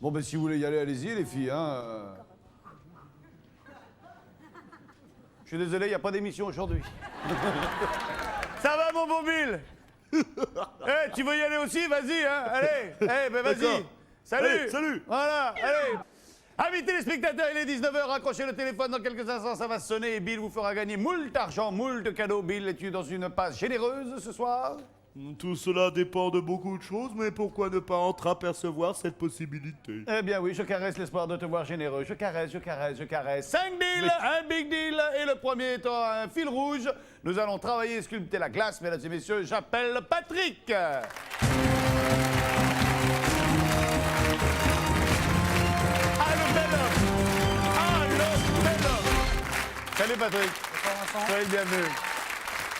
Bon, ben si vous voulez y aller, allez-y, les filles. Hein. Je suis désolé, il n'y a pas d'émission aujourd'hui. Ça va, mon bon Bill? Eh, tu veux y aller aussi? Vas-y, hein. Allez, ben vas-y. Salut. Allez, salut. Voilà, allez. Amis téléspectateurs, il est 19h, raccrochez le téléphone, dans quelques instants ça va sonner et Bill vous fera gagner moult argent, moult cadeaux. Bill, es-tu dans une passe généreuse ce soir? Tout cela dépend de beaucoup de choses, mais pourquoi ne pas entreapercevoir cette possibilité? Eh bien oui, je caresse l'espoir de te voir généreux. Je caresse, je caresse, je caresse. 5 deals, un big deal, et le premier étant un fil rouge. Nous allons travailler et sculpter la glace, mesdames et messieurs. J'appelle Patrick. Salut Patrick. Bonsoir Vincent. Soyez le bienvenu.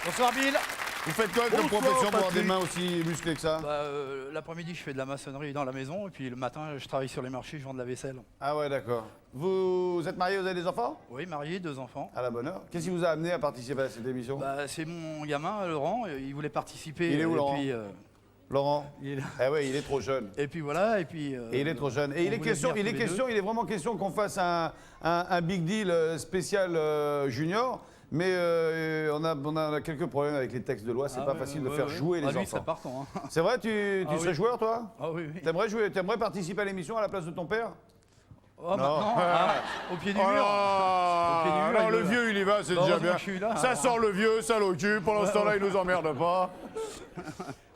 Bonsoir Bill. Vous faites quoi comme Bonsoir, profession pour avoir des Patrick. mains aussi musclées que ça? L'après-midi, je fais de la maçonnerie dans la maison et puis le matin, je travaille sur les marchés, je vends de la vaisselle. Ah ouais, d'accord. Vous êtes marié, vous avez des enfants? Oui, marié, 2 enfants. À la bonne heure. Qu'est-ce qui vous a amené à participer à cette émission? C'est mon gamin, Laurent, il voulait participer. Il est où, et Laurent? puis, Laurent? il est là. Ah ouais, il est trop jeune. Et puis voilà, et puis... Et il est trop jeune. Et il est question, il est vraiment question qu'on fasse un big deal spécial junior. Mais on a quelques problèmes avec les textes de loi. C'est pas facile de faire jouer les Lui, il enfants. serait partant. Hein. C'est vrai, tu Ah serais oui. joueur, toi? Ah oui, oui. T'aimerais jouer, t'aimerais participer à l'émission à la place de ton père? Oh, maintenant, au pied du mur. Au pied du mur, non, il le veut, là. vieux, il y va, c'est Bah, déjà heureusement bien. que je suis là, Ça alors. sort le vieux, ça l'occupe. Pendant ce temps-là, il nous emmerde pas.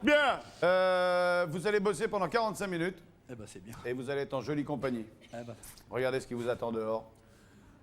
Bien, vous allez bosser pendant 45 minutes Eh ben, c'est bien. et vous allez être en jolie compagnie. Eh ben, Regardez ce qui vous attend dehors.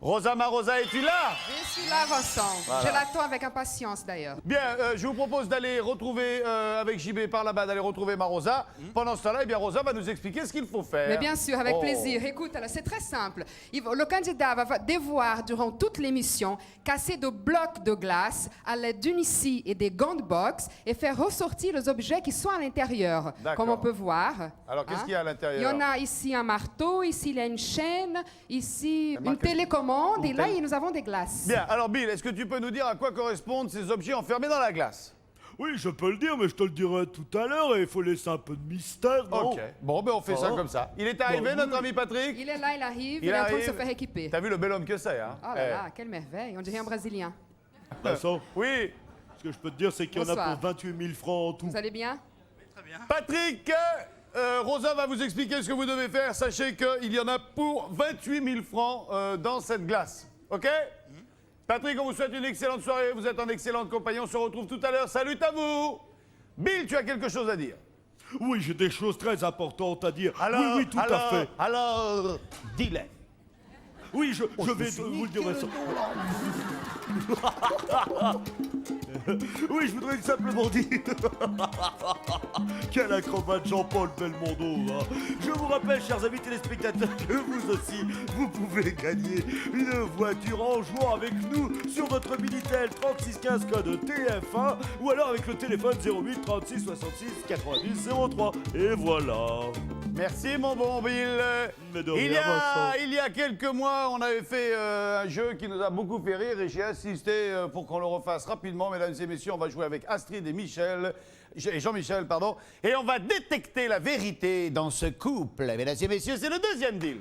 Rosa Marosa, es-tu là? Je suis là, Vincent. Voilà. Je l'attends avec impatience, d'ailleurs. Bien, je vous propose d'aller retrouver, avec JB par là-bas, d'aller retrouver Marosa. Pendant ce temps-là, eh bien, Rosa va nous expliquer ce qu'il faut faire. Mais bien sûr, avec Oh. plaisir. Écoute, alors, c'est très simple. Le candidat va devoir, durant toute l'émission, casser de blocs de glace à l'aide d'une scie et des gants de boxe et faire ressortir les objets qui sont à l'intérieur. D'accord. Comme on peut voir. Alors, qu'est-ce qu'il y a à l'intérieur? Il y en a ici un marteau, ici il y a une chaîne, ici une marqué- télécommande, et là, nous avons des glaces. Bien, alors Bill, est-ce que tu peux nous dire à quoi correspondent ces objets enfermés dans la glace? Oui, je peux le dire, mais je te le dirai tout à l'heure et il faut laisser un peu de mystère, non? Ok. Bon, ben on fait ça Oh. comme ça. Il est arrivé, Bon, notre oui. ami Patrick? Il est là, il arrive, Il il est en train de arrive. se faire équiper. T'as vu le bel homme que c'est, hein? Oh là là, quelle merveille. On dirait un Brésilien. Vincent, Oui, ce que je peux te dire, c'est qu'il y en a Bonsoir. pour 28 000 francs en tout. Vous allez bien? très bien. Patrick, Rosa va vous expliquer ce que vous devez faire. Sachez qu'il y en a pour 28 000 francs dans cette glace. OK? Patrick, on vous souhaite une excellente soirée. Vous êtes en excellente compagnie. On se retrouve tout à l'heure. Salut à vous! Bill, tu as quelque chose à dire? Oui, j'ai des choses très importantes à dire. Alors, oui, tout à fait. Alors, dis-les. Oui, je vais vous le dire, Vincent. Oui, je voudrais simplement dire... Quel acrobate Jean-Paul Belmondo, hein. Je vous rappelle, chers amis téléspectateurs, que vous aussi, vous pouvez gagner une voiture en jouant avec nous sur notre Minitel 3615 code TF1 ou alors avec le téléphone 08 36 66 90 03. Et voilà. Merci, mon bon Bill. Mais de rien, Vincent. Il y a quelques mois, on avait fait un jeu qui nous a beaucoup fait rire et j'ai insisté pour qu'on le refasse rapidement. Mesdames et messieurs, on va jouer avec Astrid et Michel, et Jean-Michel, pardon, et on va détecter la vérité dans ce couple. Mesdames et messieurs, c'est le deuxième deal.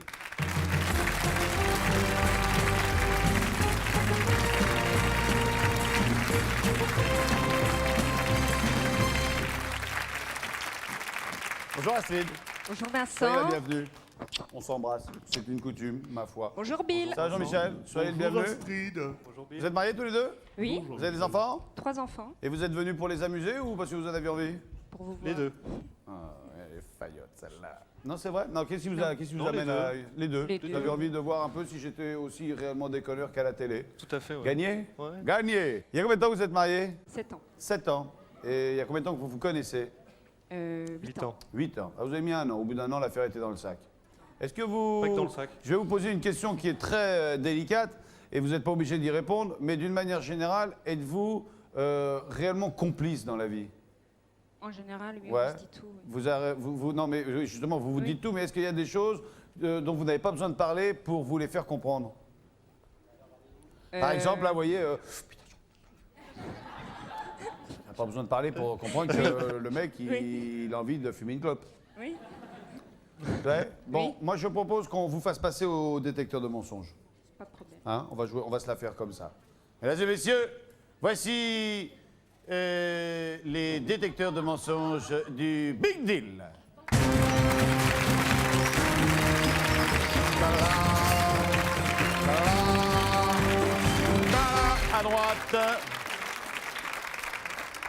Bonjour Astrid. Bonjour Soyez la Vincent. bienvenue. On s'embrasse, c'est une coutume, ma foi. Bonjour Bill. Ça va Jean-Michel? Soyez le Bonjour, bienvenu. Astrid. Vous êtes mariés tous les deux? Oui, Vous avez des enfants? 3 enfants Et vous êtes venus pour les amuser ou parce que vous en avez envie? pour vous voir. Les deux. Ah, elle est faillotte celle-là. Non, c'est vrai? Non, qu'est-ce qui vous Non, les amène à... Les deux. Les Vous deux. avez envie de voir un peu si j'étais aussi réellement déconneur qu'à la télé. Tout à fait, ouais. Gagné? Ouais. Gagné! Il y a combien de temps que vous êtes mariés? 7 ans. 7 ans. Et il y a combien de temps que vous vous connaissez? 8 ans. 8 ans. Ah, vous avez mis un an. Au bout d'un an, l'affaire était dans le sac. Est-ce que vous... Pas que dans le sac. Je vais vous poser une question qui est très délicate et vous n'êtes pas obligé d'y répondre, mais d'une manière générale, êtes-vous réellement complice dans la vie? En général, oui, Ouais. on se dit tout. oui. Non, mais justement, vous vous Oui. dites tout, mais est-ce qu'il y a des choses dont vous n'avez pas besoin de parler pour vous les faire comprendre? Par exemple, là, vous voyez... putain, on n'a pas besoin de parler pour comprendre que le mec, il a envie de fumer une clope. Oui. Tu Ouais. Bon, Oui. moi je propose qu'on vous fasse passer au détecteur de mensonges. Pas de problème. Hein, on va jouer, on va se la faire comme ça. Mesdames et messieurs, voici les détecteurs de mensonges du Big Deal. À droite.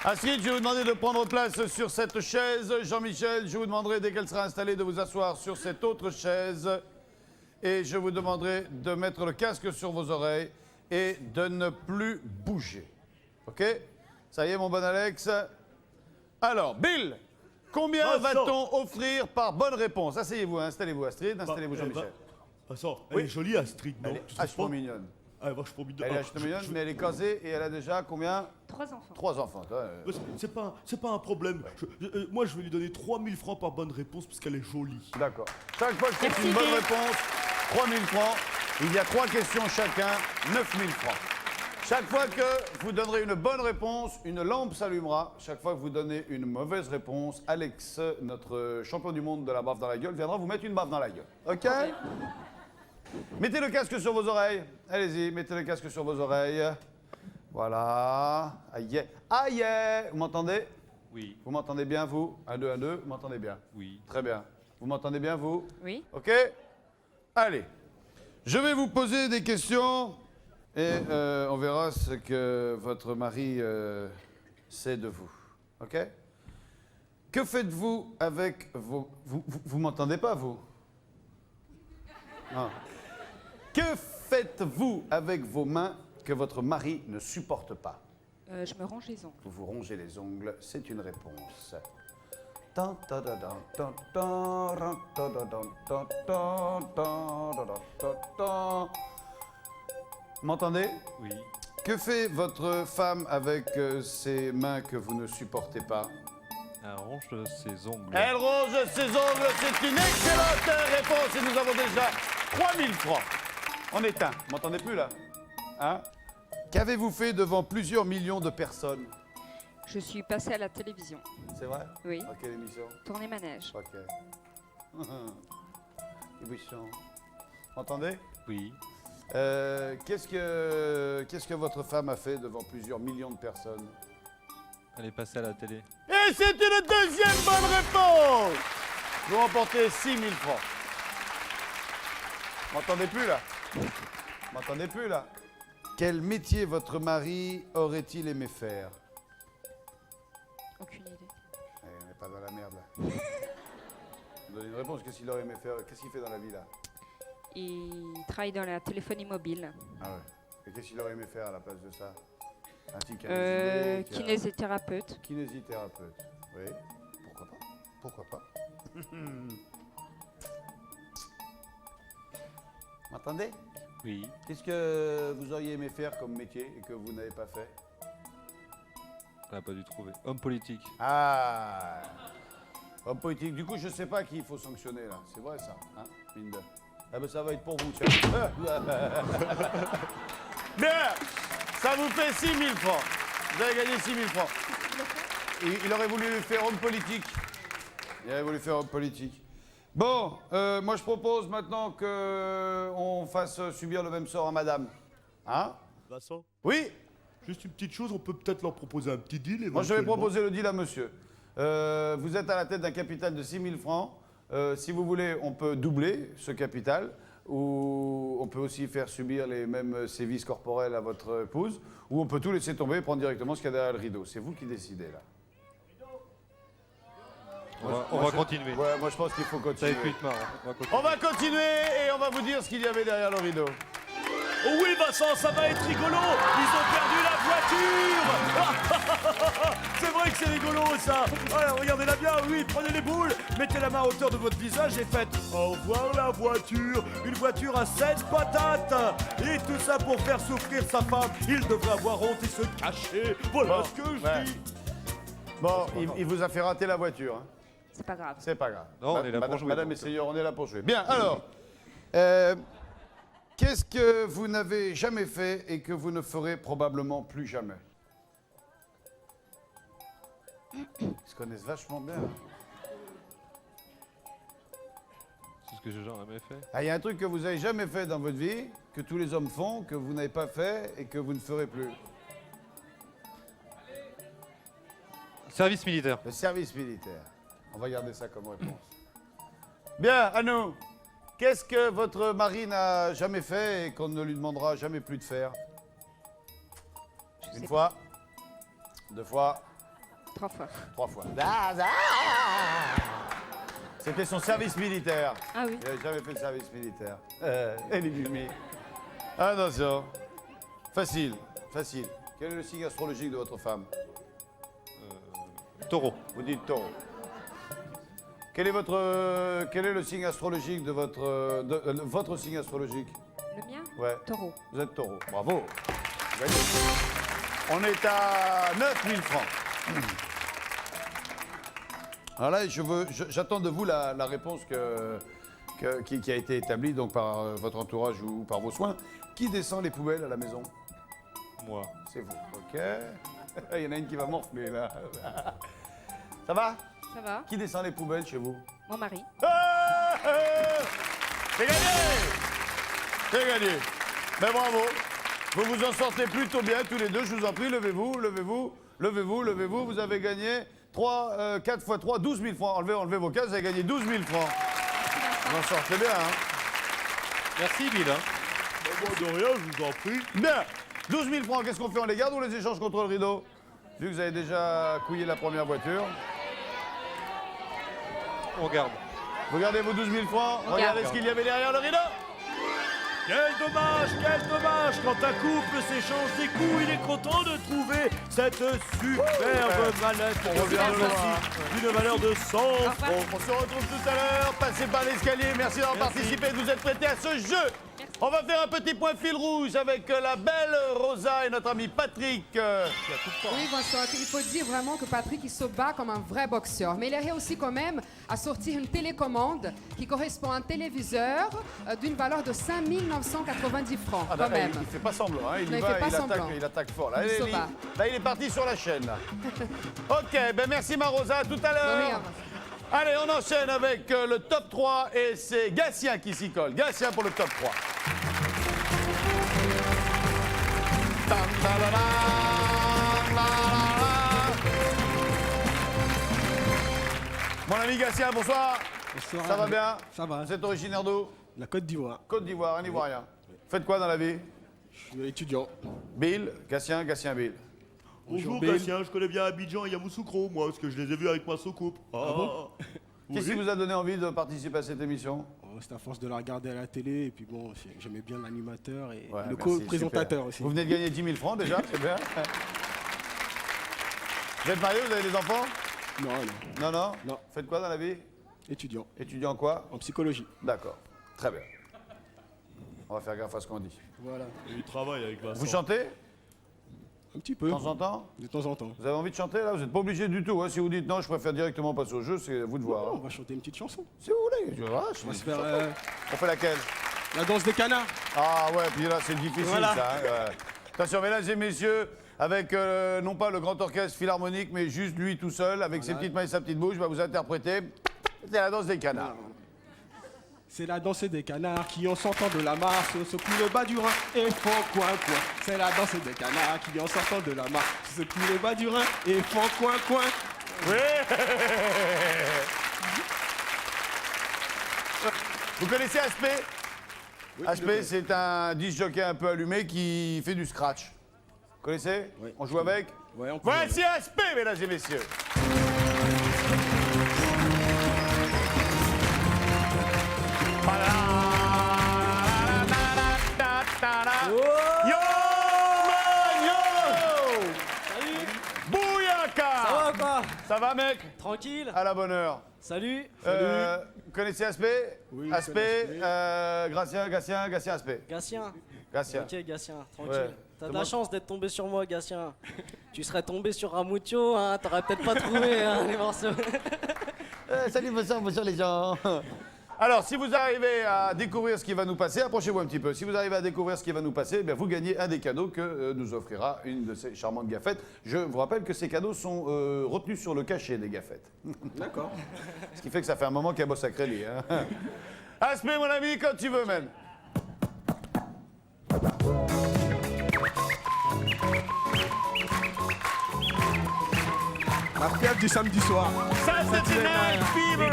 Ensuite, je vais vous demander de prendre place sur cette chaise. Jean-Michel, je vous demanderai, dès qu'elle sera installée, de vous asseoir sur cette autre chaise. Et je vous demanderai de mettre le casque sur vos oreilles et de ne plus bouger. OK? Ça y est, mon bon Alex? Alors, Bill, combien Vincent. va-t-on offrir par bonne réponse? Asseyez-vous, hein, installez-vous, Astrid, installez-vous, Bah, Jean-Michel. Vincent, Oui. elle est jolie, Astrid, non? Elle est Tu trouves vachement pas mignonne. Elle est vachement mignonne. Elle est Ah, vachement mignonne, mais elle est casée et elle a déjà combien? 3 enfants. 3 enfants. C'est pas un problème. Moi, je vais lui donner 3000 francs par bonne réponse parce qu'elle est jolie. D'accord. Chaque fois que c'est Merci, une bonne Bill. réponse, 3 000 francs. Il y a 3 questions chacun, 9 000 francs. Chaque fois que vous donnerez une bonne réponse, une lampe s'allumera. Chaque fois que vous donnez une mauvaise réponse, Alex, notre champion du monde de la baffe dans la gueule, viendra vous mettre une baffe dans la gueule. OK? Mettez le casque sur vos oreilles. Allez-y, mettez le casque sur vos oreilles. Voilà. Aïe. Aïe. Vous m'entendez? Oui, Vous m'entendez bien, vous? 1, 2, 1, 2. Vous m'entendez bien? oui. Très bien. Vous m'entendez bien, vous? Oui. OK? Allez. Je vais vous poser des questions et on verra ce que votre mari sait de vous. OK? Que faites-vous avec vos... Vous m'entendez pas, vous? Non. Que faites-vous avec vos mains que votre mari ne supporte pas? Je me range les ongles. Vous vous rongez les ongles, c'est une réponse. Tan, ta, da, dan, tan, tan, ran, ta, da, dan, tan, tan, tan, da, da, tan, tan. M'entendez? Oui. Que fait votre femme avec ses mains que vous ne supportez pas? Elle ronge ses ongles. Elle ronge ses ongles, c'est une excellente réponse et nous avons déjà 3 000 francs. On éteint, vous m'entendez plus là? Hein? Qu'avez-vous fait devant plusieurs millions de personnes? Je suis passée à la télévision. C'est vrai? Oui. À quelle émission? Tournée manège. Ok. Les buissons. Entendez? Oui. Qu'est-ce que votre femme a fait devant plusieurs millions de personnes? Elle est passée à la télé. Et c'est une deuxième bonne réponse! Vous remportez 6 000 francs. M'entendez plus là? M'entendez plus là? Quel métier votre mari aurait-il aimé faire? Aucune idée. On n'est pas dans la merde là. Vous donnez une réponse, qu'est-ce qu'il aurait aimé faire? Qu'est-ce qu'il fait dans la vie là? Il travaille dans la téléphonie mobile. Ah ouais. Et qu'est-ce qu'il aurait aimé faire à la place de ça? Un type qui a des idées, qui a- Kinésithérapeute. Kinésithérapeute. Oui. Pourquoi pas? Pourquoi pas? M'entendez? Oui. Qu'est-ce que vous auriez aimé faire comme métier et que vous n'avez pas fait? Elle n'a pas dû trouver. Homme politique. Ah! Homme politique. Du coup, je sais pas qui il faut sanctionner là. C'est vrai ça, hein? Mine de. Ah ben ça va être pour vous, tiens. Bien! Ça vous fait 6 000 francs. Vous avez gagné 6 000 francs. Il aurait voulu faire homme politique. Il aurait voulu faire homme politique. Bon, moi je propose maintenant qu'on fasse subir le même sort à madame. Hein? Vincent, Oui? juste une petite chose, on peut peut-être leur proposer un petit deal. Moi je vais éventuellement. proposer le deal à monsieur. Vous êtes à la tête d'un capital de 6 000 francs. Si vous voulez, on peut doubler ce capital. Ou on peut aussi faire subir les mêmes sévices corporels à votre épouse. Ou on peut tout laisser tomber et prendre directement ce qu'il y a derrière le rideau. C'est vous qui décidez là. On va continuer. Ouais, moi je pense qu'il faut Ça continuer. fait plus de marre. On va continuer. On va continuer et on va vous dire ce qu'il y avait derrière le rideau. Oh oui, Vincent, ça va être rigolo. Ils ont perdu la voiture. C'est vrai que c'est rigolo, ça. Alors, regardez-la bien, oui, prenez les boules, mettez la main à hauteur de votre visage et faites au revoir la voiture. Une voiture à 7 patates. Et tout ça pour faire souffrir sa femme. Il devrait avoir honte et se cacher. Voilà Bon, ce que je ouais. dis. Bon, il vous a fait rater la voiture. Hein. C'est pas grave. C'est pas grave. Non, on est là pour jouer, Madame et donc. seigneurs, on est là pour jouer. Bien, alors, qu'est-ce que vous n'avez jamais fait et que vous ne ferez probablement plus jamais? Ils se connaissent vachement bien. chose que j'ai jamais fait. Ah, il y a un truc que vous n'avez jamais fait dans votre vie, que tous les hommes font, que vous n'avez pas fait et que vous ne ferez plus. Service militaire. Le service militaire. On va garder ça comme réponse. Bien, à nous. Qu'est-ce que votre mari n'a jamais fait et qu'on ne lui demandera jamais plus de faire? Une fois, 2 fois, 3 fois. 3 fois. C'était son service militaire. Ah oui. Il n'avait jamais fait de service militaire. Elle est mimi. Attention. Facile, facile. Quel est le signe astrologique de votre femme? Taureau. Vous dites taureau. Quel est le signe astrologique de votre signe astrologique? Le mien? Ouais. Taureau. Vous êtes taureau. Bravo. Vous gagnez. On est à 9000 francs. Alors là, j'attends de vous la réponse qui a été établie donc, par votre entourage ou par vos soins. Qui descend les poubelles à la maison? Moi. C'est vous. OK. Il y en a une qui va morfler là. Ça va? Ça va? Qui descend les poubelles chez vous? Mon mari. C'est gagné! C'est gagné. Mais bravo. Vous vous en sortez plutôt bien tous les deux. Je vous en prie, levez-vous, levez-vous, levez-vous, levez-vous. Vous avez gagné 4 x 3, 12 000 francs. Enlevez vos cases, vous avez gagné 12 000 francs. Vous en sortez bien, hein? Merci, Bill. De rien, je vous en prie. Bien. 12 000 francs, qu'est-ce qu'on fait? On les garde ou on les échange contre le rideau? Vu que vous avez déjà couillé la première voiture. On garde. Vous gardez vos 12 000 francs. Regardez ce qu'il y avait derrière le rideau. Quel dommage quand un couple s'échange des coups, il est content de trouver cette superbe mallette On revient de loin. d'une valeur de 100 francs. On se retrouve tout à l'heure. Passez par l'escalier. Merci d'avoir participé, de vous être prêtés à ce jeu. On va faire un petit point fil rouge avec la belle Rosa et notre ami Patrick. Oui, bonsoir. Il faut dire vraiment que Patrick, il se bat comme un vrai boxeur. Mais il a réussi quand même à sortir une télécommande qui correspond à un téléviseur d'une valeur de 5 990 francs, Ah, quand même. il fait pas semblant, hein. Il Non, y il va, fait pas semblant. il attaque fort. Là, Il se bat. là, il est parti sur la chaîne. Là. Ok, ben merci ma Rosa, à tout à l'heure. Rien. Allez, on enchaîne avec le top 3 et c'est Gatien qui s'y colle. Gatien pour le top 3. Tam, ta, la, la, la, la. Mon ami Gatien, bonsoir. Bonsoir. Ça va bien? Ça va. Vous êtes originaire d'où? La Côte d'Ivoire. Côte d'Ivoire, un Ivoirien. Faites quoi dans la vie? Je suis étudiant. Bill, Gatien, Bill. Bonjour Bill. Gatien, je connais bien Abidjan et Yamoussoukro, moi, parce que je les ai vus avec ma soucoupe. bon Qu'est-ce qui vous a donné envie de participer à cette émission? C'est à force de la regarder à la télé et puis bon, j'aimais bien l'animateur et Ouais, le merci, co-présentateur super. aussi. Vous venez de gagner 10 000 francs déjà, c'est bien. Vous êtes marié, vous avez des enfants? Non, non. Non. Non. Faites quoi dans la vie? Étudiant. Étudiant en quoi? En psychologie. D'accord, très bien. On va faire gaffe à ce qu'on dit. Voilà. Et il travaille avec Vincent. Vous chantez Un petit peu. de temps en temps? De temps en temps. Vous avez envie de chanter là? Vous n'êtes pas obligé du tout. Hein. Si vous dites non, je préfère directement passer au jeu, c'est à vous de voir. On hein. va chanter une petite chanson. Si vous voulez. Je On va se faire On fait laquelle? la danse des canards. Ah ouais, puis là c'est difficile Voilà. ça. Hein, ouais. Attention, mesdames et messieurs, avec non pas le grand orchestre philharmonique, mais juste lui tout seul, avec ses petites mains et sa petite bouche, va vous interpréter. C'est la danse des canards. C'est la danse des canards qui en sortant de la mare se secouent le bas du rein et font coin coin. C'est la danse des canards qui en sortant de la mare se secouent le bas du rein et font coin coin. Oui. Vous connaissez Aspé? Aspé, c'est un disc jockey un peu allumé qui fait du scratch. Vous connaissez? Oui. On joue avec? Ouais, on peut Voici Aspé, mesdames et messieurs. Yo, man, yo! Salut. Bouyaka! Ça va quoi? Ça va, mec? Tranquille. À la bonne heure. Salut. Vous connaissez Aspé? Oui, je Aspé, connais Gatien, Aspé. Gatien. Gatien. Ok Gatien, tranquille. Ouais. T'as de Comment- la chance d'être tombé sur moi Gatien. Tu serais tombé sur Ramuccio, hein, t'aurais peut-être pas trouvé hein, les morceaux. Salut, bonsoir les gens. Alors, si vous arrivez à découvrir ce qui va nous passer, approchez-vous un petit peu. Si vous arrivez à découvrir ce qui va nous passer, eh bien, vous gagnez un des cadeaux que nous offrira une de ces charmantes gaffettes. Je vous rappelle que ces cadeaux sont retenus sur le cachet des gaffettes. D'accord. Ce qui fait que ça fait un moment qu'elle bosse à crédit. Hein. Aspect, mon ami, quand tu veux, man. La fête du samedi soir. Saturday Night Fever.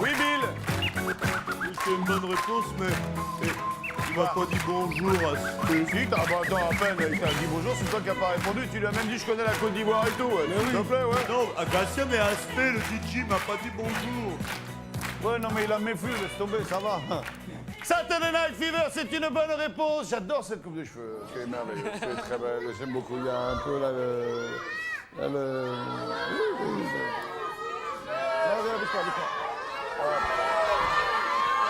Oui, Bill. C'est une bonne réponse, mais tu m'as pas dit bonjour à ce... Si, attends, à peine, il t'a dit bonjour, c'est toi qui n'as pas répondu. Tu lui as même dit je connais la Côte d'Ivoire et tout. S'il te plaît, ouais. Non, Gatien, mais Aspect, le DJ, m'a pas dit bonjour. Ouais, non, mais il a méfié, laisse tomber, ça va. Saturday Night Fever, c'est une bonne réponse. J'adore cette coupe de cheveux. C'est merveilleux, c'est très belle, j'aime beaucoup. Il y a un peu là le... Là, le...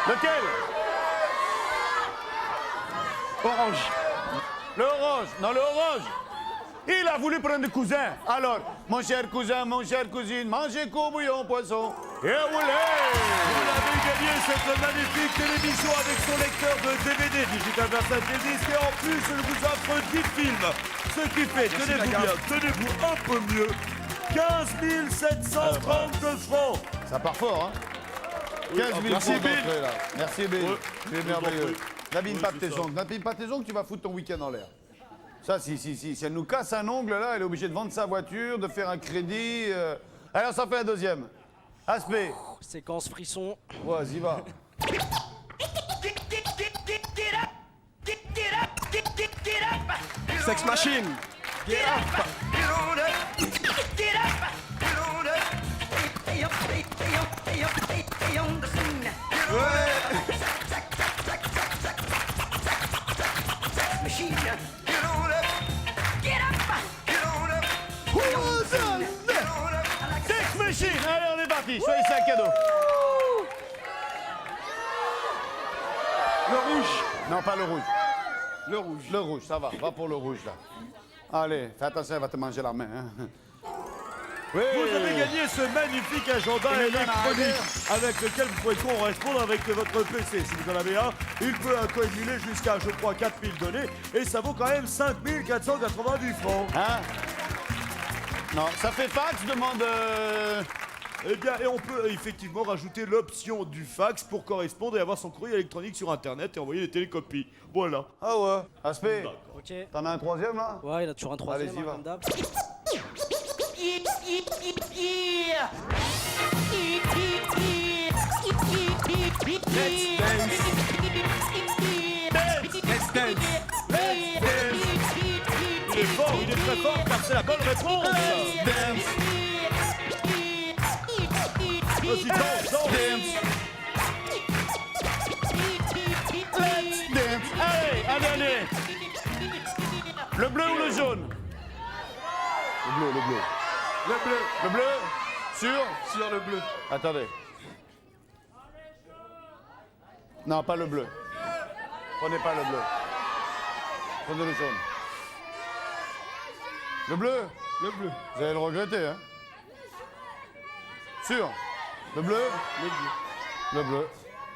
Lequel? Orange. Le orange. Non, le orange. Il a voulu prendre le cousin. Alors, mon cher cousin, mon cher cousine, mangez qu'au bouillon poisson. Et roulez! Vous avez gagné cette magnifique télévision avec son lecteur de DVD Digital Versace Disc et en plus, je vous offre 10 films. Ce qui fait, tenez-vous bien, tenez-vous un peu mieux, 15 732 francs. Ça part fort, hein? 15 000 merci, francs Bill. d'entrée, là. Merci, Bill. Ouais, Tu es je merveilleux. vous en prie. N'abîme Ouais, pas c'est tes ça. ongles. N'abîme pas tes ongles, tu vas foutre ton week-end en l'air. Ça, si elle nous casse un ongle, là, elle est obligée de vendre sa voiture, de faire un crédit. Alors, ça fait la deuxième. Aspect. Séquence frisson. Vas-y, va. Sex Machine. Sex Machine. Allez, on est parti. Soyez ça cadeau. Le rouge. Non, pas le rouge. Le rouge. Le rouge, ça va. Va pour le rouge, là. Allez, fais attention, elle va te manger la main. Hein. Oui. Vous avez gagné ce magnifique agenda Il est bien électronique arrivé. avec lequel vous pouvez correspondre avec votre PC. Si vous en avez un, il peut accumuler jusqu'à, je crois, 4000 données et ça vaut quand même 5490 francs. Hein? Non, ça fait fax, demande... Eh bien, et on peut effectivement rajouter l'option du fax pour correspondre et avoir son courrier électronique sur Internet et envoyer des télécopies. Voilà. Ah ouais. Aspect, Ok. t'en as un troisième, là? Ouais, il a toujours un troisième, Allez-y, hein, va. comme d'hab. Il est fort, il est très fort car c'est la bonne réponse. Vas-y, danse, danse. Dance. Allez, un dernier. Le bleu ou le jaune? Le bleu, le bleu. Le bleu. Le bleu? Sûr? Sur le bleu. Attendez. Non, pas le bleu. Prenez pas le bleu. Prenez le jaune. Le bleu? Le bleu. Vous allez le regretter, hein? Sûr? Le bleu? Le bleu. Le bleu.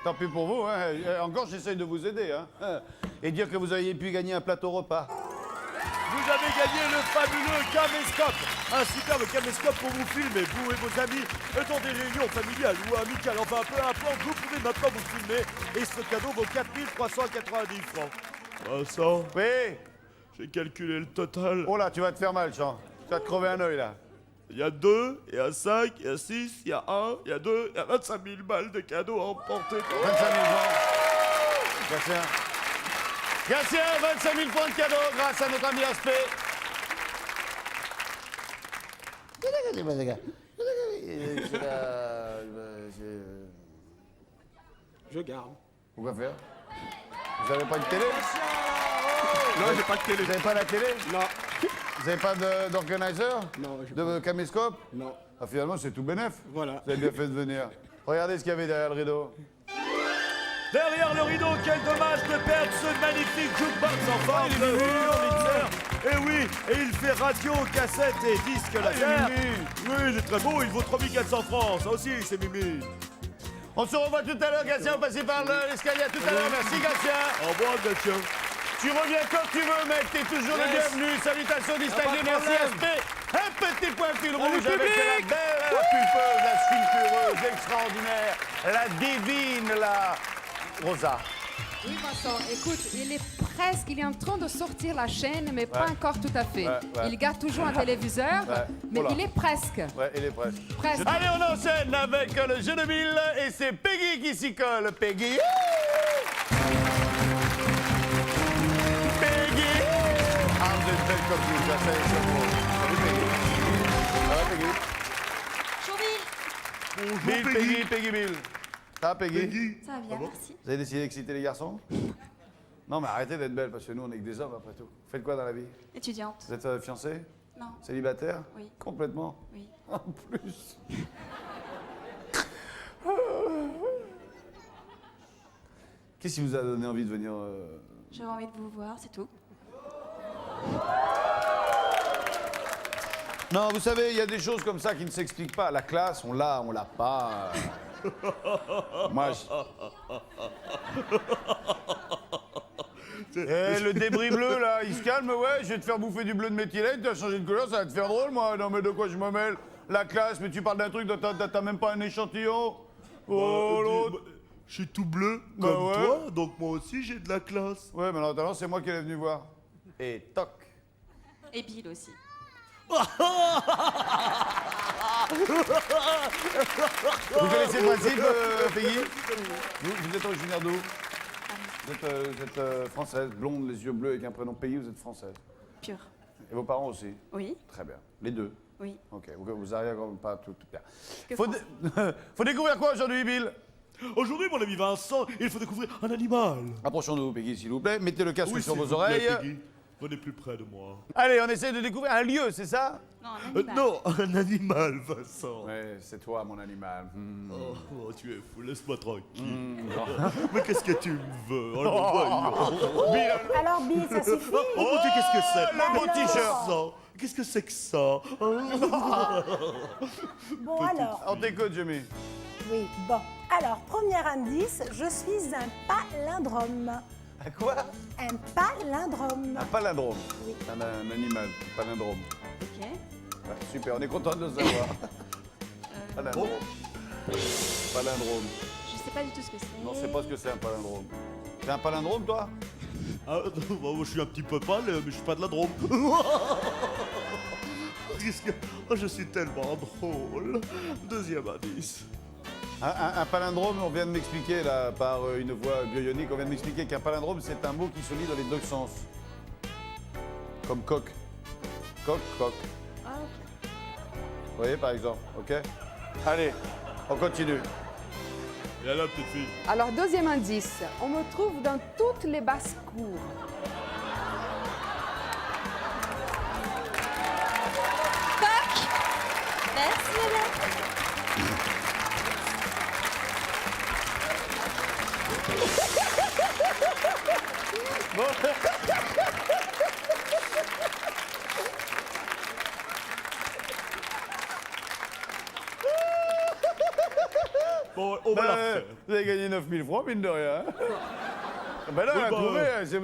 Tant pis pour vous, hein. Encore, j'essaye de vous aider, hein. Et dire que vous auriez pu gagner un plateau repas. Vous avez gagné le fabuleux caméscope. Un superbe caméscope pour vous filmer, vous et vos amis, dans des réunions familiales ou amicales. Enfin, peu importe, vous pouvez maintenant vous filmer. Et ce cadeau vaut 4390 francs. Vincent, Oui? j'ai calculé le total. Oh là, tu vas te faire mal, Jean. Tu vas te crever un œil, là. Il y a 2, il y a 5, il y a 6, il y a 1, il y a 2, il y a 25 000 balles de cadeaux à emporter. 25 000 francs. Gatien. Gatien, 25 000 francs de cadeaux grâce à notre ami Aspect. Je garde. Pourquoi faire? Vous avez pas de télé? Non, j'ai pas de télé. Vous avez pas la télé? Non. Vous avez pas d'organizer? Non, j'ai De caméscope? Non. Ah, finalement, c'est tout bénef. Voilà. Vous avez bien fait de venir. Regardez ce qu'il y avait derrière le rideau. Derrière le rideau, quel dommage de perdre ce magnifique jukebox en forme de mixeur. Et oui, et il fait radio, cassette et disque laser. Oui, il est très beau, il vaut 3400 francs. Ça aussi, c'est Mimi. On se revoit tout à l'heure, Gatien. On passe par l'escalier. À tout à l'heure. Merci, Gatien. Au revoir, Gatien. Tu reviens quand tu veux, mec, t'es toujours le bienvenu. Salutations distinguées, merci Aspect. Un petit point fil rouge avec la belle, la pulpeuse, la sulfureuse, extraordinaire, la divine, la Rosa. Oui, Vincent, écoute, il est en train de sortir la chaîne, mais pas encore tout à fait. Ouais. Il garde toujours un téléviseur, mais Oula. il est presque. Ouais, il est presque. Presque. Allez, on enchaîne avec le jeu de Bill et c'est Peggy qui s'y colle. Peggy. Peggy. Ah, vous êtes belle comme vous, ça, c'est bon. Salut, Peggy. Ça va, Peggy? Bonjour, Bill, Peggy, Bill. Ça va, Peggy? Ça va bien, merci. Vous avez décidé d'exciter les garçons? Non, mais arrêtez d'être belle, parce que nous, on est que des hommes, après tout. Vous faites quoi dans la vie? Étudiante. Vous êtes fiancée? Non. Célibataire? Oui. Complètement? Oui. En plus. Qu'est-ce qui vous a donné envie de venir J'avais envie de vous voir, c'est tout. Non, vous savez, il y a des choses comme ça qui ne s'expliquent pas. La classe, on l'a pas. Moi, le débris bleu, là, il se calme, ouais, je vais te faire bouffer du bleu de méthylène, tu as changé de couleur, ça va te faire drôle, moi. Non, mais de quoi je me mêle? La classe, mais tu parles d'un truc dont t'as même pas un échantillon? Oh, l'autre. Je suis tout bleu Bah comme ouais. toi, donc moi aussi j'ai de la classe. Ouais, mais en attendant, c'est moi qui l'ai venu voir. Et toc. Et Bill aussi. Vous connaissez le principe, Peggy? Vous êtes originaire d'où? Vous êtes française, blonde, les yeux bleus avec un prénom Peggy, vous êtes française. Pure. Et vos parents aussi? Oui. Très bien. Les deux? Oui. Ok, vous arrivez quand même pas tout bien. Que Faut, faut découvrir quoi aujourd'hui, Bill? Aujourd'hui, mon ami Vincent, il faut découvrir un animal. Approchons-nous, Peggy, s'il vous plaît. Mettez le casque Oui, sur s'il vos vous plaît, oreilles. Peggy. Venez plus près de moi. Allez, on essaie de découvrir un lieu, c'est ça? Non, un animal. Non, un animal, Vincent. Ouais, c'est toi, mon animal. Oh, tu es fou, laisse-moi tranquille. Mais qu'est-ce que tu me veux? Oh, voyons. Bill, Alors, Bill, ça suffit. Oh mon Dieu, qu'est-ce que c'est? le beau t-shirt. Ça, qu'est-ce que c'est que ça? Bon, alors, On t'écoute, Jimmy. oui, bon. Alors, premier indice, je suis un palindrome. À quoi? Un palindrome. Un palindrome. Oui. Un animal, un palindrome. Ok. Ouais, super, on est content de le savoir. Palindrome. Palindrome. Je sais pas du tout ce que c'est. Non, c'est pas ce que c'est un palindrome. C'est un palindrome, toi? Ah, bah, moi, je suis un petit peu pâle, mais je suis pas de la Drôme. Qu'est-ce que... Oh, je suis tellement drôle. Deuxième indice. Un palindrome, on vient de m'expliquer là par une voix bionique, on vient de m'expliquer qu'un palindrome c'est un mot qui se lit dans les deux sens. Comme coq. Coq, coq. Ah, ok. Vous voyez par exemple, ok? Allez, on continue. Et là, petite fille. Alors, deuxième indice, on me trouve dans toutes les basses-cours. Merci, madame. Bon, on va la refaire. Vous avez gagné 9000 francs, mine de rien. Ben là, Oui, on a bah, trouvé,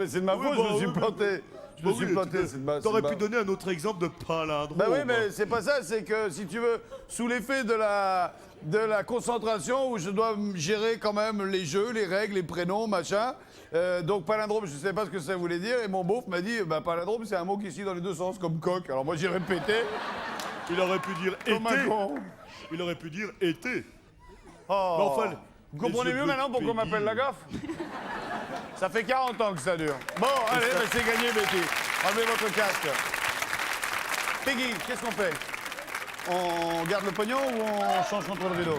c'est de ma faute, je me suis planté. Je me suis planté, c'est de ma... T'aurais c'est de pu ma- donner un autre exemple de palindrome. Ben oui, mais c'est pas ça, c'est que si tu veux, sous l'effet de la concentration où je dois gérer quand même les jeux, les règles, les prénoms, machin. Donc palindrome, je sais pas ce que ça voulait dire, et mon beauf m'a dit, bah palindrome c'est un mot qui se dit dans les deux sens, comme coq. Alors moi j'ai répété, Il aurait pu dire comme un été. con. Il aurait pu dire été. Oh. Mais enfin, Vous comprenez les mieux yeux maintenant pourquoi on bleus de m'appelle la Peggy. gaffe? Ça fait 40 ans que ça dure. Bon, allez, ben, c'est gagné, Betty. Enlevez votre casque. Peggy, qu'est-ce qu'on fait? On garde le pognon ou on change contre le rideau?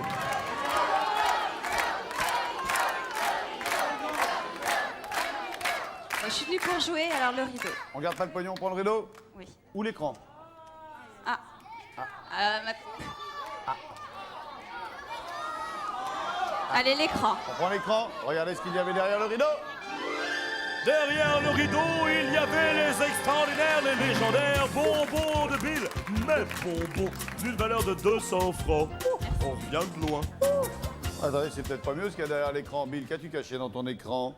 Je suis venue pour jouer, alors le rideau. On garde pas le pognon, on prend le rideau? Oui. Ou l'écran? Ah. Allez, l'écran. On prend l'écran, regardez ce qu'il y avait derrière le rideau. Derrière le rideau, il y avait les extraordinaires, les légendaires bonbons de Bill. Mes bonbons d'une valeur de 200 francs. On vient de loin. Attendez, c'est peut-être pas mieux ce qu'il y a derrière l'écran. Bill, qu'as-tu caché dans ton écran?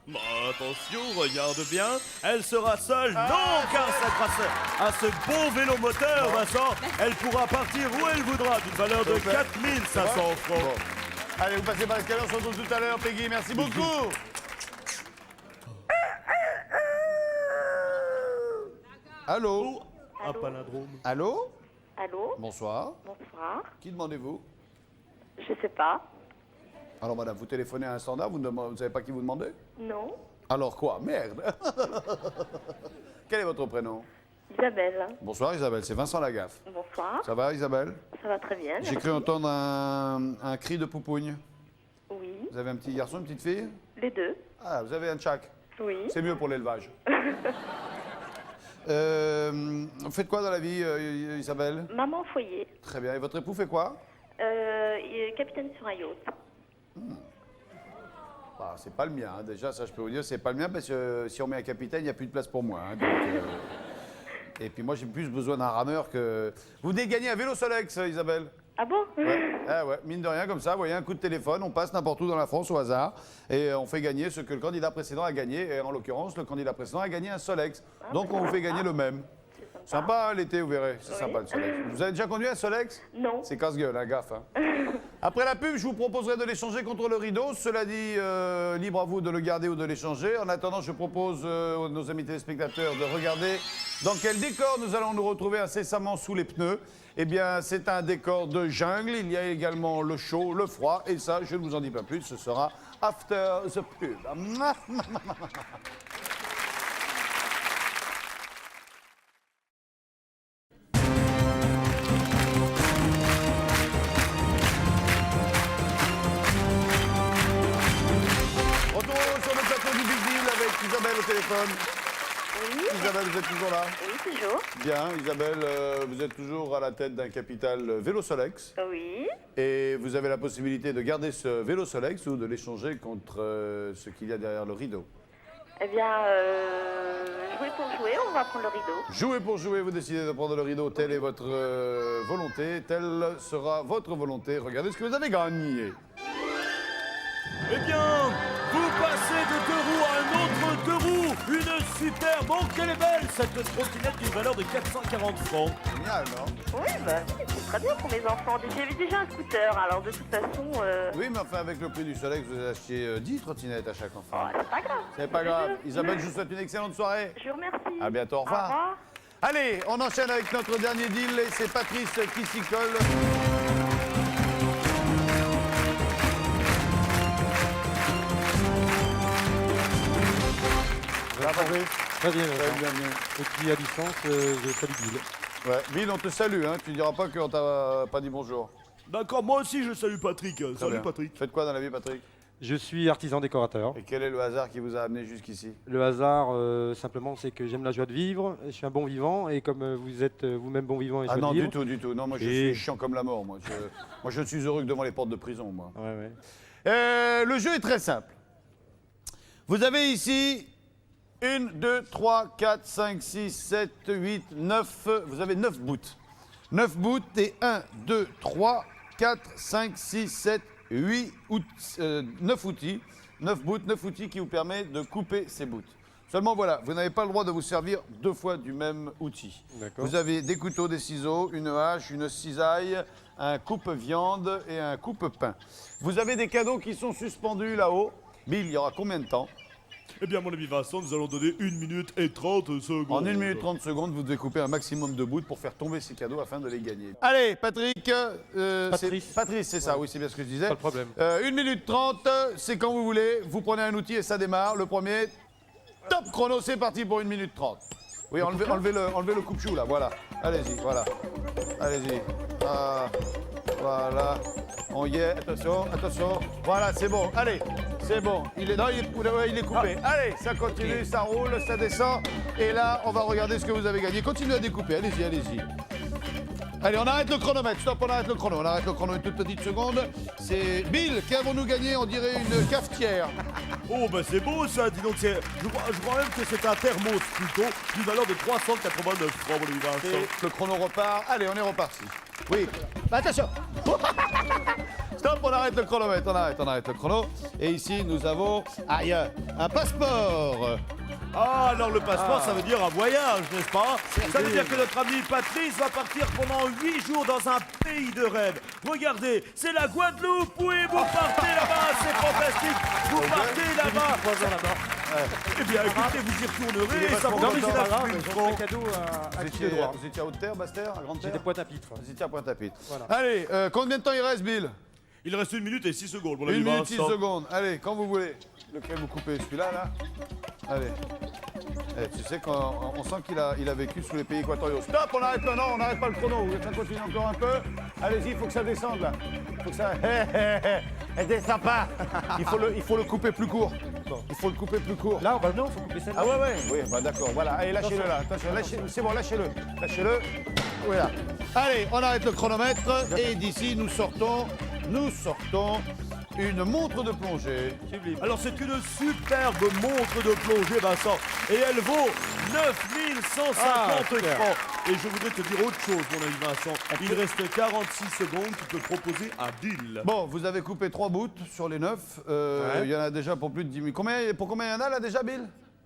Bah, attention, regarde bien, elle sera seule. Non, car ça, grâce à ce beau vélo moteur, Vincent, elle pourra partir où elle voudra, d'une valeur de 4500 francs. Bon. Allez, vous passez par l'escalier, on se retrouve tout à l'heure, Peggy. Merci beaucoup. Allô? Un palindrome. Allô? Allô? Bonsoir. Bonsoir. Qui demandez-vous? Je sais pas. Alors, madame, vous téléphonez à un standard, vous ne savez pas qui vous demandez? Non. Alors quoi? Merde. Quel est votre prénom? Isabelle. Bonsoir, Isabelle, c'est Vincent Lagaffe. Bonsoir. Ça va, Isabelle? Ça va très bien. J'ai cru entendre un cri de poupoune. Oui. Vous avez un petit garçon, une petite fille? Les deux. Ah, vous avez un tchac. Oui. C'est mieux pour l'élevage. Vous faites quoi dans la vie, Isabelle? Maman au foyer. Très bien. Et votre époux fait quoi? Il est capitaine sur un yacht. Bah, c'est pas le mien, hein. Déjà, ça je peux vous dire, c'est pas le mien parce que si on met un capitaine, il n'y a plus de place pour moi. Hein. Donc, et puis moi, j'ai plus besoin d'un rameur que... Vous venez gagner un vélo Solex, Isabelle? Ah bon? Ouais. Ah ouais, mine de rien, comme ça, vous voyez, un coup de téléphone, on passe n'importe où dans la France au hasard et on fait gagner ce que le candidat précédent a gagné. Et en l'occurrence, le candidat précédent a gagné un Solex. Donc on vous fait gagner le même. Sympa l'été, vous verrez. C'est sympa le Solex. Vous avez déjà conduit un Solex? Non. C'est casse-gueule, hein, gaffe. Hein. Après la pub, je vous proposerai de l'échanger contre le rideau. Cela dit, libre à vous de le garder ou de l'échanger. En attendant, je propose à nos amis téléspectateurs de regarder dans quel décor nous allons nous retrouver incessamment sous les pneus. Eh bien, c'est un décor de jungle. Il y a également le chaud, le froid. Et ça, je ne vous en dis pas plus, ce sera after the pub. Retour sur le plateau du Big Deal avec Isabelle au téléphone. Oui. Isabelle, vous êtes toujours là? Oui, toujours. Bien, Isabelle, vous êtes toujours à la tête d'un capital vélo Solex. Oui. Et vous avez la possibilité de garder ce vélo Solex ou de l'échanger contre ce qu'il y a derrière le rideau. Eh bien, jouer pour jouer, on va prendre le rideau. Jouer pour jouer, vous décidez de prendre le rideau, telle est votre volonté, telle sera votre volonté. Regardez ce que vous avez gagné. Eh bien, vous passez de 2 roues à un autre 2 roues. Une super, bon, quelle est belle cette trottinette d'une valeur de 440 francs. Génial, non? Oui, bah, c'est très bien pour mes enfants. J'avais déjà un scooter, alors de toute façon... Oui, mais enfin, avec le prix du Solex, vous avez acheté 10 trottinettes à chaque enfant. c'est pas grave. C'est pas grave. Isabelle, je vous souhaite une excellente soirée. Je vous remercie. À bientôt, au Au revoir. revoir. Allez, on enchaîne avec notre dernier deal et c'est Patrice qui s'y colle. Ça va, Patrice? Très bien, Très bien, bien. Et puis à distance, je salue Bill. Ouais, Bill, on te salue, hein. Tu diras pas qu'on t'a pas dit bonjour. D'accord, moi aussi je salue Patrick. Très Salut bien. Patrick. Faites quoi dans la vie, Patrick? Je suis artisan décorateur. Et quel est le hasard qui vous a amené jusqu'ici? Le hasard, simplement, c'est que j'aime la joie de vivre. Je suis un bon vivant et comme vous êtes vous-même bon vivant et Ah joie non, de vivre. du tout, du tout. Non, moi je Et- suis chiant comme la mort, moi. Moi je ne suis heureux que devant les portes de prison, moi. Ouais, ouais. Le jeu est très simple. Vous avez ici 1, 2, 3, 4, 5, 6, 7, 8, 9. Vous avez 9 bouts. 9 bouts et 1, 2, 3, 4, 5, 6, 7, 8, 9 outils. 9 bouts, 9 outils qui vous permettent de couper ces bouts. Seulement voilà, vous n'avez pas le droit de vous servir 2 fois du même outil. D'accord. Vous avez des couteaux, des ciseaux, une hache, une cisaille, un coupe-viande et un coupe-pain. Vous avez des cadeaux qui sont suspendus là-haut. Bill, il y aura combien de temps? Eh bien, mon ami Vincent, nous allons donner 1 minute et 30 secondes. En 1 minute 30 secondes, vous devez couper un maximum de bouts pour faire tomber ces cadeaux afin de les gagner. Allez, Patrick. Patrice. Patrice, c'est ça, oui, c'est bien ce que je disais. Pas de problème. 1 minute 30, c'est quand vous voulez. Vous prenez un outil et ça démarre. Le premier, top chrono, c'est parti pour 1 minute 30. Oui, enlevez le coupe-chou là, voilà. Allez-y, voilà. Allez-y. Ah, voilà. On y est, attention, attention. Voilà, c'est bon. Allez, c'est bon. Il est coupé. Allez, ça continue, ça roule, ça descend. Et là, on va regarder ce que vous avez gagné. Continuez à découper, allez-y, allez-y. Allez, on arrête le chronomètre. Stop, on arrête le chrono. On arrête le chrono une toute petite seconde. C'est Bill, qu'avons-nous gagné? On dirait une cafetière. Oh, bah c'est beau ça, dis donc. Je crois même que c'est un thermos plutôt, d'une valeur de 389 francs, mon ami Vincent. Et le chrono repart. Allez, on est reparti. Oui. Bah, attention. Stop. Stop, on arrête le chronomètre, on arrête le chrono. Et ici, nous avons un passeport. Ah, alors le passeport, ça veut dire un voyage, n'est-ce pas? Ça veut dire que notre ami Patrice va partir pendant 8 jours dans un pays de rêve. Regardez, c'est la Guadeloupe. Oui, vous partez là-bas, c'est fantastique. Vous partez là-bas. Eh bien, écoutez, vous y retournerez. Ça vous Non, mais c'est pas grave, 9 000 j'ai francs. un cadeau à qui de droit. Vous étiez à Haute-Terre, Basse-Terre, à Grande-Terre? J'étais Pointe-à-Pitre. Vous étiez à Pointe-à-Pitre. Voilà. Allez, combien de temps il reste, Bill? Il reste 1 minute et 6 secondes, mon 1 ami minute 6 Vincent. secondes. Allez, quand vous voulez. Lequel vous coupez? Celui-là, là? Allez. Eh, tu sais qu'on sent qu'il a vécu sous les pays équatoriaux. Stop, on arrête maintenant, on n'arrête pas le chrono. Vous voulez que ça continue encore un peu? Allez-y, il faut que ça descende, là. Il faut que ça... Elle descend pas. Il faut le couper plus court. Il faut le couper plus court. Là, bah non, faut couper celle-là. Ah ouais. Oui, bah d'accord, voilà. Allez, lâchez-le là. Attention, c'est bon, lâchez-le. Lâchez-le. Voilà. Allez, on arrête le chronomètre et d'ici, nous sortons une montre de plongée. Alors c'est une superbe montre de plongée, Vincent, et elle vaut 9150 francs. Et je voudrais te dire autre chose, mon ami Vincent. Il reste 46 secondes, tu peux proposer un deal. Bon, vous avez coupé 3 bouts sur les 9. Il y en a déjà pour plus de 10 000. Pour combien il y en a là déjà, Bill?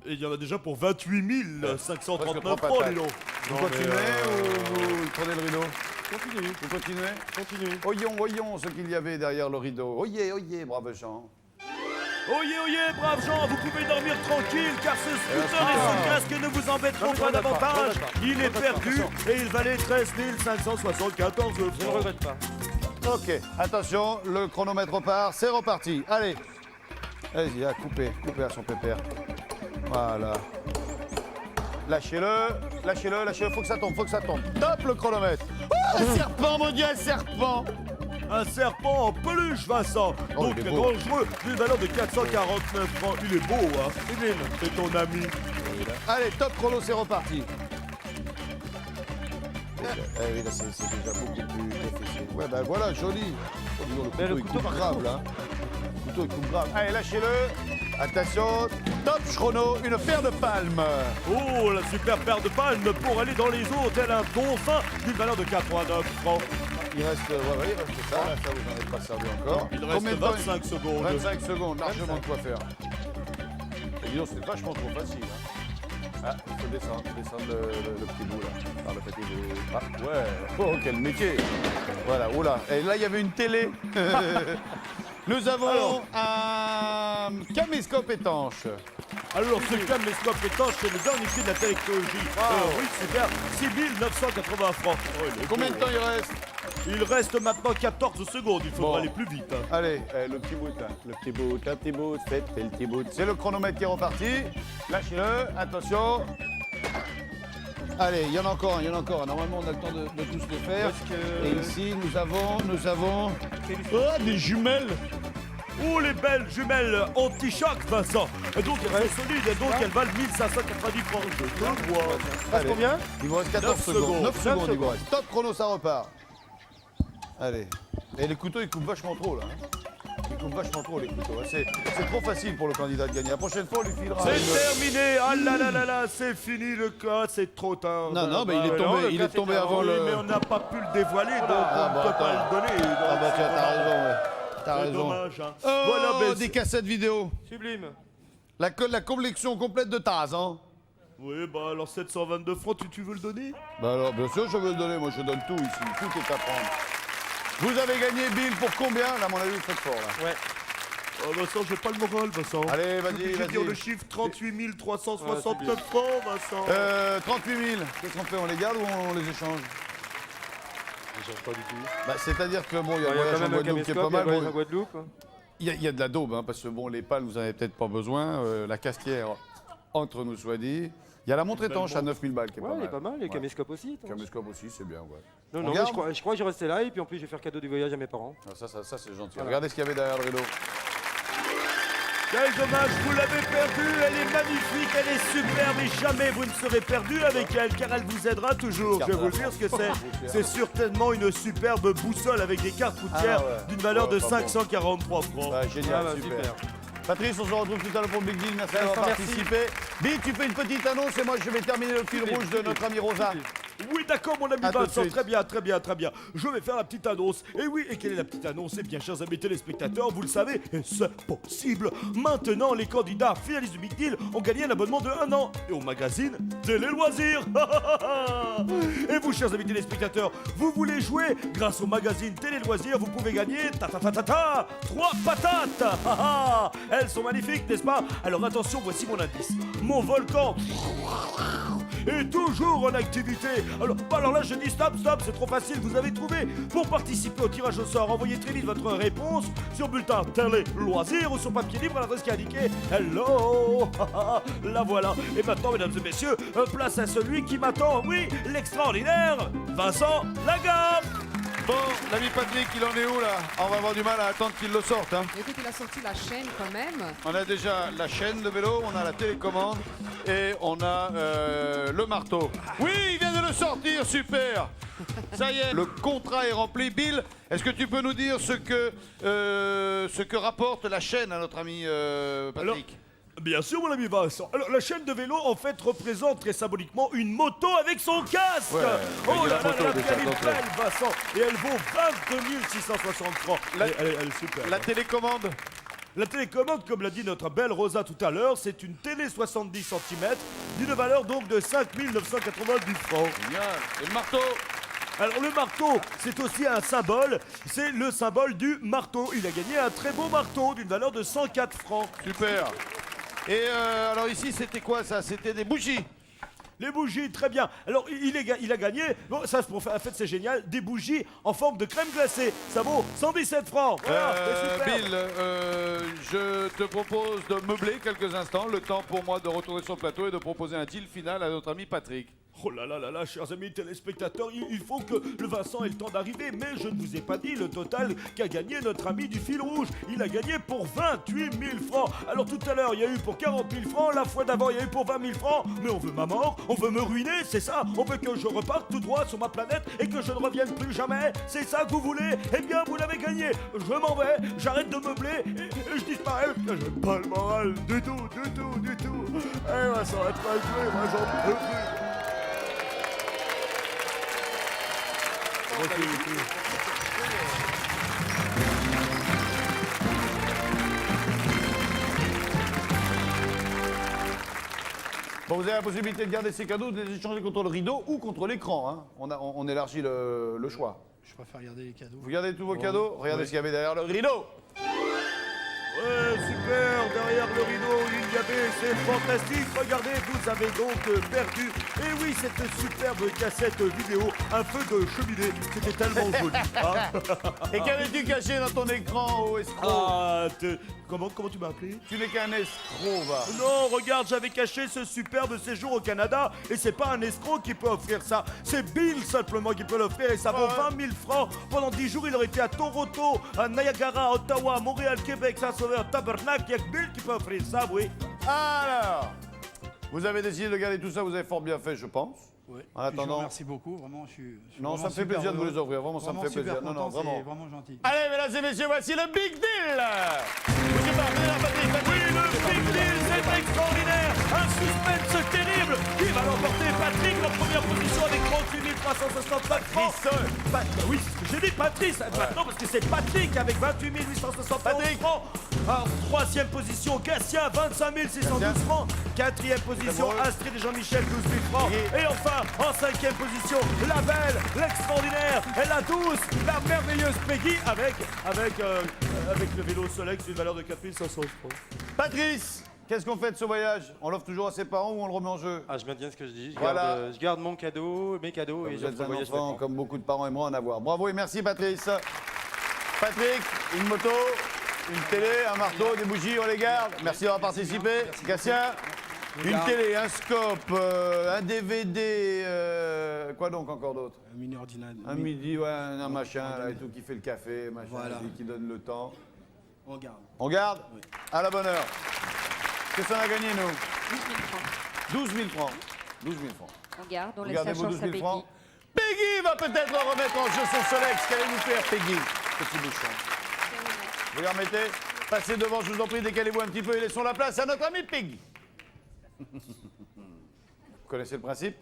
Et il y en a déjà pour 28 539 francs, dis donc. Vous continuez ou vous prenez le rideau? Continue. Vous continuez? Continue. Voyons ce qu'il y avait derrière le rideau. Oyez, brave Jean. Oyez, brave gens, vous pouvez dormir tranquille car ce scooter et son casque ne vous embêteront pas davantage. Il est perdu et il valait 13 574 Je ne francs. regrette pas. Ok, attention, le chronomètre repart, c'est reparti. Allez, allez-y, coupez à son pépère. Voilà. Lâchez-le, faut que ça tombe. Top le chronomètre. Oh, un serpent, mon Dieu, un serpent. Un serpent en peluche, Vincent. Oh, Donc il est beau. dangereux, d'une valeur de 449 francs. Il est beau, hein. C'est ton ami. Allez, top chrono, c'est reparti. Oui, là, c'est déjà beaucoup plus difficile. Ouais, ben voilà, joli. Oh, dis donc, le couteau, il coupe grave, là. Le couteau, il coupe grave. Allez, lâchez-le. Attention, top chrono, une paire de palmes. Oh, la super paire de palmes pour aller dans les eaux tel un dauphin d'une valeur de 89 francs. Il reste ça. Ça, vous n'en avez pas servi encore. Il reste Combien de temps 25 secondes. 25 secondes, largement de quoi faire. Et dis donc, c'est vachement trop facile. Hein. Ah, il faut descendre le petit bout là. Par le petit bout. Ah, ouais. Oh, quel métier. Voilà, oula. Et là, il y avait une télé. Nous avons un caméscope étanche. Alors, ce caméscope étanche, c'est le dernier cri de la technologie. Oui, super. 6 980 francs. Oh, il est Combien de beau, temps hein. il reste? Il reste maintenant 14 secondes. Il faudra Bon. aller plus vite. Hein. Allez, le petit bout là. Le petit bout, faites le petit bout. C'est le chronomètre qui est reparti. Lâchez-le, attention. Allez, il y en a encore un. Normalement, on a le temps de tous les faire. Et ici, nous avons... Ah, des jumelles. Oh, les belles jumelles anti-choc, Vincent. Et donc, elles sont solides et donc elles valent 1590 francs. Je te vois. Allez, combien? Il vous reste 14 9 secondes. secondes. 9 secondes, il vous reste. Top chrono, ça repart. Allez. Et les couteaux, ils coupent vachement trop, là. Hein. Ils coupent vachement trop, les couteaux. Hein. C'est trop facile pour le candidat de gagner. La prochaine fois, on lui filera... C'est terminé. Ah là là, c'est fini le cas. C'est trop tard. Non, mais il est tombé avant Oui, le... mais on n'a pas pu le dévoiler, donc Ah, on ne bah, peut pas attends. le donner. Ah bah tiens, t'as raison, ouais. T'as C'est raison. dommage. Hein. Oh, Voilà, ben, des cassettes vidéo. Sublime. La collection complète de Tarzan. Oui, bah alors 722 francs, tu veux le donner? Bah alors, bien sûr, je veux le donner. Moi, je donne tout ici. Tout est à prendre. Vous avez gagné, Bill, pour combien? Là, à mon avis, vous faites fort, là. Ouais. Oh, Vincent, j'ai pas le moral, Vincent. Allez, Je vas-y, suis obligé de dire le vas-y. chiffre 38 369 Ouais, francs, Vincent. 38 000. Qu'est-ce qu'on fait? On les garde ou on les échange? Je change pas du tout. Bah, c'est-à-dire que bon, il y a Il le y a voyage quand en même un Guadeloupe qui est pas caméscope, il y a mal. le voyage Bon, en Guadeloupe. il y a de la daube, hein, parce que bon, les pales, vous en avez peut-être pas besoin. La castière, entre nous soit dit. Il y a la montre étanche à 9 000 balles qui est Ouais, pas il mal. est pas mal. Les Ouais. caméscopes aussi. Le caméscope aussi, c'est bien, ouais. Non, On non, mais garde je crois que je vais rester là et puis en plus je vais faire cadeau du voyage à mes parents. Ah, ça c'est gentil. Voilà. Regardez ce qu'il y avait derrière le rideau. Quel dommage, vous l'avez perdue, elle est magnifique, elle est superbe et jamais vous ne serez perdu avec elle car elle vous aidera toujours. Je vais vous le dire ce que c'est. C'est certainement une superbe boussole avec des cartes routières Ah ouais. d'une valeur de Ouais, pas bon. 543 francs. Ouais, génial, Ah bah, super. Patrice, on se retrouve tout à l'heure pour le Big Deal. Merci d'avoir Merci. participé. Bill, tu fais une petite annonce et moi je vais terminer le fil rouge de notre ami Rosa. Oui, d'accord, mon ami À tout de Vincent, suite. très bien, très bien, très bien. Je vais faire la petite annonce. Et oui, et quelle est la petite annonce? Eh bien, chers amis téléspectateurs, vous le savez, et c'est possible. Maintenant, les candidats finalistes du Big Deal ont gagné un abonnement de 1 an. Et au magazine Télé Loisirs. Et vous, chers amis téléspectateurs, vous voulez jouer? Grâce au magazine Télé Loisirs, vous pouvez gagner 3 patates. Elles sont magnifiques, n'est-ce pas? Alors attention, voici mon indice. Mon volcan est toujours en activité. Alors là, je dis stop, c'est trop facile, vous avez trouvé. Pour participer au tirage au sort, envoyez très vite votre réponse sur bulletin Télé Loisirs ou sur papier libre à l'adresse qui est indiquée. Hello. La voilà. Et maintenant, mesdames et messieurs, place à celui qui m'attend. Oui, l'extraordinaire Vincent Lagaffe. Bon, l'ami Patrick, il en est où là? On va avoir du mal à attendre qu'il le sorte. Hein. Écoute, il a sorti la chaîne quand même. On a déjà la chaîne de vélo, on a la télécommande et on a le marteau. Oui, il vient de le sortir, super. Ça y est, le contrat est rempli. Bill, est-ce que tu peux nous dire ce que rapporte la chaîne à notre ami Patrick? Bien sûr, mon ami Vincent. Alors, la chaîne de vélo, en fait, représente très symboliquement une moto avec son casque. Ouais, oh avec là la là moto là, déjà, elle est donc, belle, Vincent. Et elle vaut 22 660 francs. Elle est super. La télécommande? La télécommande, comme l'a dit notre belle Rosa tout à l'heure, c'est une télé 70 cm d'une valeur donc de 5 990 francs. Génial. Et le marteau? Alors le marteau, c'est aussi un symbole, c'est le symbole du marteau. Il a gagné un très beau marteau d'une valeur de 104 francs. Super. Et alors ici, c'était quoi ça? C'était des bougies. Les bougies, très bien. Alors il a gagné, bon ça en fait c'est génial, des bougies en forme de crème glacée. Ça vaut 117 francs. Voilà, c'est super. Bill, je te propose de meubler quelques instants, le temps pour moi de retourner sur le plateau et de proposer un deal final à notre ami Patrick. Oh là là là là, chers amis téléspectateurs, il faut que le Vincent ait le temps d'arriver, mais je ne vous ai pas dit le total qu'a gagné notre ami du fil rouge. Il a gagné pour 28 000 francs. Alors tout à l'heure, il y a eu pour 40 000 francs, la fois d'avant, il y a eu pour 20 000 francs. Mais on veut ma mort, on veut me ruiner, c'est ça? On veut que je reparte tout droit sur ma planète et que je ne revienne plus jamais? C'est ça que vous voulez? Eh bien, vous l'avez gagné. Je m'en vais, j'arrête de meubler et je disparais. J'ai pas le moral du tout, du tout, du tout. Eh Vincent, être mal joué, moi j'en peux plus. Bon, vous avez la possibilité de garder ces cadeaux, de les échanger contre le rideau ou contre l'écran. Hein. On élargit le choix. Je préfère garder les cadeaux. Vous gardez tous vos cadeaux? Regardez ce qu'il y avait derrière le rideau. Ouais, super, derrière le rideau, il y avait, c'est fantastique, regardez, vous avez donc perdu, et oui, cette superbe cassette vidéo, un feu de cheminée, c'était tellement joli. Hein. Et qu'avais-tu caché dans ton écran, ô escroc? Ah, comment tu m'as appelé? Tu n'es qu'un escroc, va. Non, regarde, j'avais caché ce superbe séjour au Canada, et c'est pas un escroc qui peut offrir ça, c'est Bill simplement qui peut l'offrir, et ça vaut 20 000 francs. Pendant 10 jours, il aurait été à Toronto, à Niagara, à Ottawa, à Montréal, Québec, Saint-Sauveur, Tabernacle, il y a que Bill qui peut offrir ça, oui. Alors, vous avez décidé de garder tout ça, vous avez fort bien fait, je pense. Oui. En attendant... Merci beaucoup, vraiment, je suis Non, ça me fait plaisir de vous les offrir, vraiment, ça me fait plaisir. Non, non, vraiment. C'est vraiment gentil. Allez, mesdames et messieurs, voici le Big Deal. Monsieur Barbier, Patrick, Oui, le Big Deal, c'est extraordinaire. Un suspense terrible qui va l'emporter. Patrick en première position avec 38 365 francs. Oui, j'ai dit Patrice maintenant parce que c'est Patrick avec 28 860 francs. En troisième position, Gatien, 25 612 francs. Quatrième position, Astrid et Jean-Michel, 12 000 francs. Et enfin, en cinquième position, la belle, l'extraordinaire, et la douce, la merveilleuse Peggy avec le vélo Solex d'une valeur de 4 500 francs. Patrice, qu'est-ce qu'on fait de ce voyage? On l'offre toujours à ses parents ou on le remet en jeu? Ah, je maintiens ce que je dis. Voilà. Je garde mon cadeau, mes cadeaux et Vous j'offre êtes le un voyage enfant, maintenant. comme beaucoup de parents aimeraient en avoir. Bravo et merci, Patrice. Patrick, une moto, une télé, un marteau, des bougies, on les garde. Merci d'avoir participé. Gatien, une télé, un scope, un DVD, quoi donc encore d'autre? Un mini ordinateur. Un midi, ouais, un machin là, et tout qui fait le café, machin, Voilà. qui donne le temps. On garde. On garde? Oui. À la bonne heure. Qu'est-ce qu'on a gagné, nous? 12 000 francs. 12 000 francs. 12 000 francs. On garde, on Vous laisse gardez la vos chance 12 à 000 Peggy. francs. Peggy va peut-être remettre en jeu son Solex. Qu'allez-vous faire, Peggy? Petit bouchon. Vous les remettez? Passez devant, je vous en prie, décalez-vous un petit peu et laissons la place à notre ami Peggy. Vous connaissez le principe?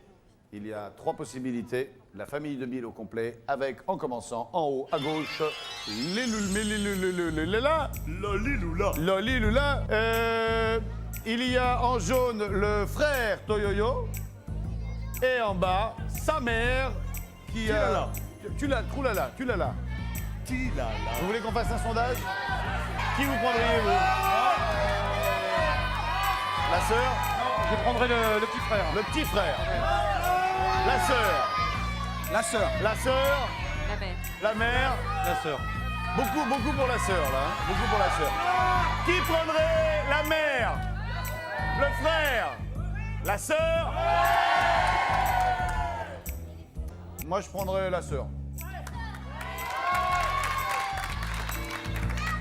il y a 3 possibilités. La famille de Bill au complet, avec, en commençant, en haut, à gauche, Lolilula. Lolilula. Il y a en jaune le frère Toyoyo. Et en bas, sa mère qui a... Troulala. Vous voulez qu'on fasse un sondage? Qui vous prendriez, vous? La sœur? Je prendrai le petit frère. Le petit frère. La sœur. La sœur. La sœur. La mère. La mère. La sœur. Beaucoup pour la sœur, là. Hein. Beaucoup pour la sœur. Qui prendrait la mère? Le frère? La sœur? Moi, je prendrais la sœur.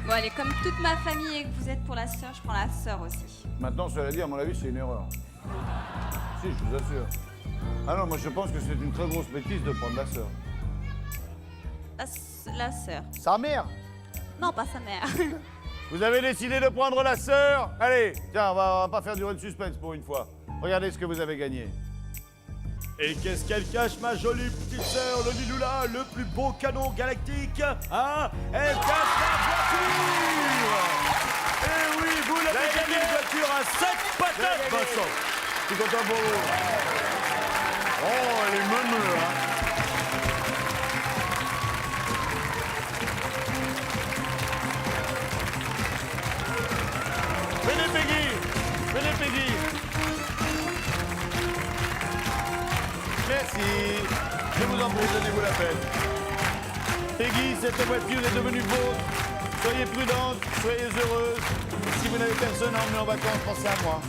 Bon, allez, comme toute ma famille et que vous êtes pour la sœur, je prends la sœur aussi. Maintenant, cela dit, à mon avis, c'est une erreur. Si, je vous assure. Ah non, moi, je pense que c'est une très grosse bêtise de prendre la sœur. La sœur. Sa mère? Non, pas sa mère. Vous avez décidé de prendre la sœur? Allez, tiens, on va pas faire durer le suspense pour une fois. Regardez ce que vous avez gagné. Et qu'est-ce qu'elle cache, ma jolie petite sœur, le Lilula, le plus beau canon galactique? Hein? Elle cache la voiture! Et oui, vous l'avez gagné, une voiture à 7 patates, Vincent! Je suis content pour vous. Oh, elle est meneuse, hein. Venez, Peggy! Venez, Peggy! Merci. Je vous en prie, donnez-vous la peine. Peggy, cette voiture est devenue vôtre. Soyez prudente, soyez heureuse. Si vous n'avez personne à emmener en vacances, pensez à moi.